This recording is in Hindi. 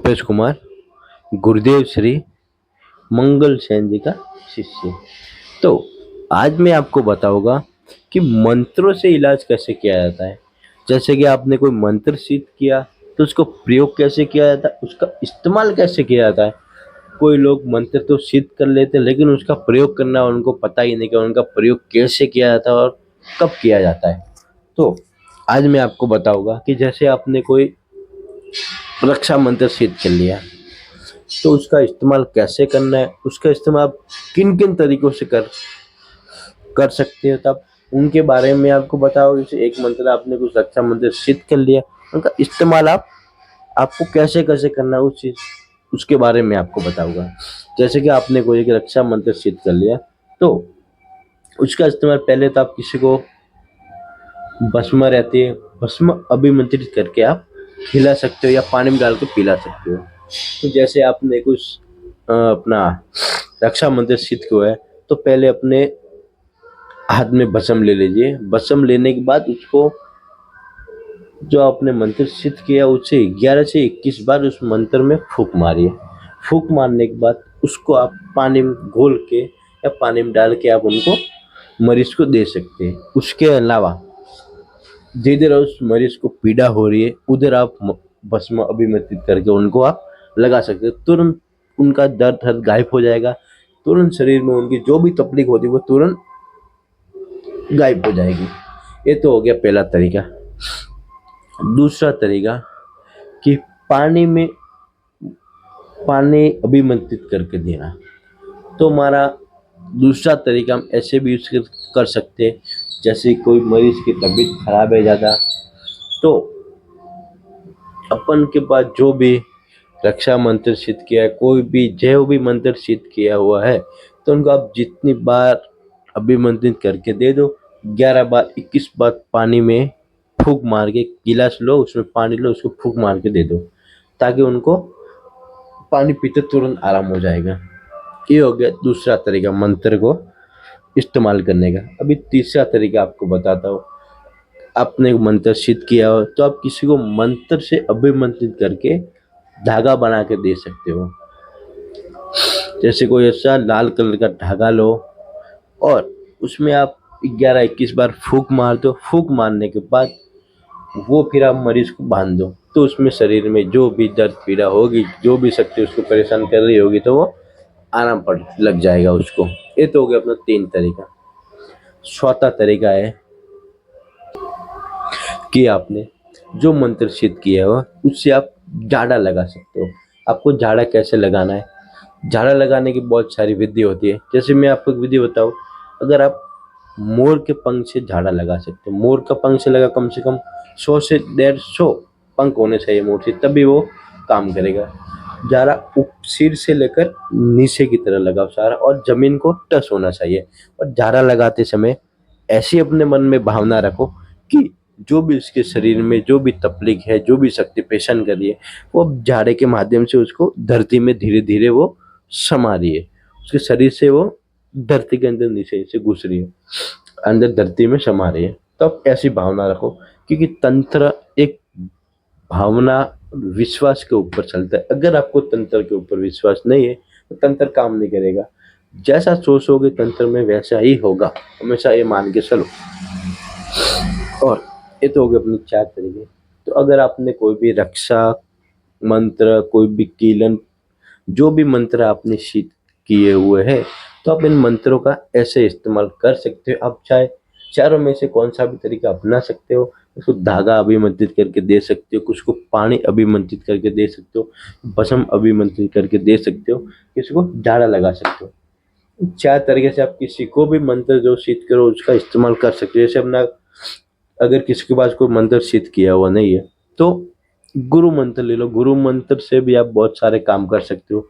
रुपेश कुमार, गुरुदेव श्री मंगल सेन जी का शिष्य। तो आज मैं आपको बताऊंगा कि मंत्रों से इलाज कैसे किया जाता है। जैसे कि आपने कोई मंत्र सिद्ध किया तो उसको प्रयोग कैसे किया जाता है, उसका इस्तेमाल कैसे किया जाता है। कोई लोग मंत्र तो सिद्ध कर लेते हैं लेकिन उसका प्रयोग करना उनको पता ही नहीं कि उनका प्रयोग कैसे किया जाता है और कब किया जाता है। तो आज मैं आपको बताऊंगा कि जैसे आपने कोई रक्षा मंत्र सिद्ध कर लिया तो उसका इस्तेमाल कैसे करना है, उसका इस्तेमाल आप किन किन तरीकों से कर कर सकते हो, तब उनके बारे में आपको बताओ। जैसे एक मंत्र आपने कुछ रक्षा मंत्र सिद्ध कर लिया, उनका इस्तेमाल आपको कैसे कैसे करना है उस चीज उसके बारे में आपको बताऊंगा। जैसे कि आपने कोई एक रक्षा मंत्र सिद्ध कर लिया तो उसका इस्तेमाल पहले तो आप किसी को भस्म रहती है, भस्म अभिमंत्रित करके आप खिला सकते हो या पानी में डाल के पिला सकते हो। तो जैसे आपने कुछ अपना रक्षा मंत्र सिद्ध किया है तो पहले अपने हाथ में भस्म ले लीजिए। भस्म लेने के बाद उसको जो आपने मंत्र सिद्ध किया उससे 11 से 21 बार उस मंत्र में फूंक मारिए। फूंक मारने के बाद उसको आप पानी में घोल के या पानी में डाल के आप उनको मरीज को दे सकते हैं। उसके अलावा जिधर उस मरीज को पीड़ा हो रही है उधर आप भस्म अभिमंत्रित करके उनको आप लगा सकते हो। तुरंत उनका दर्द हर्द गायब हो जाएगा। तुरंत शरीर में उनकी जो भी तकलीफ होती है वो तुरंत गायब हो जाएगी। ये तो हो गया पहला तरीका। दूसरा तरीका कि पानी में पानी अभिमंत्रित करके देना। तो हमारा दूसरा तरीका हम ऐसे भी यूज कर सकते हैं। जैसे कोई मरीज की तबीयत खराब है ज़्यादा, तो अपन के पास जो भी रक्षा मंत्र सिद्ध किया है, कोई भी जो भी मंत्र सिद्ध किया हुआ है, तो उनको आप जितनी बार अभिमंत्रित करके दे दो। 11 बार 21 बार पानी में फूंक मार के, गिलास लो उसमें पानी लो, उसको फूंक मार के दे दो ताकि उनको पानी पीते तुरंत आराम हो जाएगा। ये हो गया दूसरा तरीका मंत्र को इस्तेमाल करने का। अभी तीसरा तरीका आपको बताता हूँ। आपने मंत्र सिद्ध किया हो तो आप किसी को मंत्र से अभिमंत्रित करके धागा बना के दे सकते हो। जैसे कोई ऐसा लाल कलर का धागा लो और उसमें आप 11-21 बार फूंक मार दो। फूंक मारने के बाद वो फिर आप मरीज को बांध दो, तो उसमें शरीर में जो भी दर्द पीड़ा होगी, जो भी शक्ति उसको परेशान कर रही होगी, तो वो आराम पड़ लग जाएगा उसको। ये तो हो गया अपना 3 तरीका। चौथा तरीका है कि आपने जो मंत्र सिद्ध किया हो उससे आप झाड़ा लगा सकते हो। आपको झाड़ा कैसे लगाना है, झाड़ा लगाने की बहुत सारी विधि होती है। जैसे मैं आपको एक विधि बताऊं, अगर आप मोर के पंख से झाड़ा लगा सकते हो। मोर का पंख से लगा कम से कम 100 से 150 पंख होने चाहिए मोर से, तभी वो काम करेगा। झाड़ा सिर से लेकर नीचे की तरह लगाओ सारा, और जमीन को टच होना चाहिए। और झाड़ा लगाते समय ऐसी अपने मन में भावना रखो कि जो भी उसके शरीर में जो भी तकलीफ है, जो भी शक्ति परेशान कर रही है, वो अब झाड़े के माध्यम से उसको धरती में धीरे धीरे वो समा रही है। उसके शरीर से वो धरती के अंदर नीचे से घुस रही है, अंदर धरती में समा रही है। तो आप ऐसी भावना रखो, क्योंकि तंत्र एक भावना विश्वास के ऊपर चलता है। अगर आपको तंत्र के ऊपर विश्वास नहीं है तो तंत्र काम नहीं करेगा। जैसा सोचोगे तंत्र में वैसा ही होगा, हमेशा ये मान के चलो। और ये तो हो गए अपने 4 तरीके। तो अगर आपने कोई भी रक्षा मंत्र, कोई भी कीलन, जो भी मंत्र आपने सिद्ध किए हुए हैं, तो आप इन मंत्रों का ऐसे इस्तेमाल कर सकते हो। आप चाहे चारों में से कौन सा भी तरीका अपना सकते हो। उसको धागा अभिमंत्रित करके दे सकते हो, कुछ को पानी अभिमंत्रित करके दे सकते हो, भस्म अभिमंत्रित करके दे सकते हो, किसी को झाड़ा लगा सकते हो। 4 तरीके से आप किसी को भी मंत्र जो सिद्ध करो उसका इस्तेमाल कर सकते हो। जैसे अपना अगर किसी के पास कोई मंत्र सिद्ध किया हुआ नहीं है तो गुरु मंत्र ले लो। गुरु मंत्र से भी आप बहुत सारे काम कर सकते हो।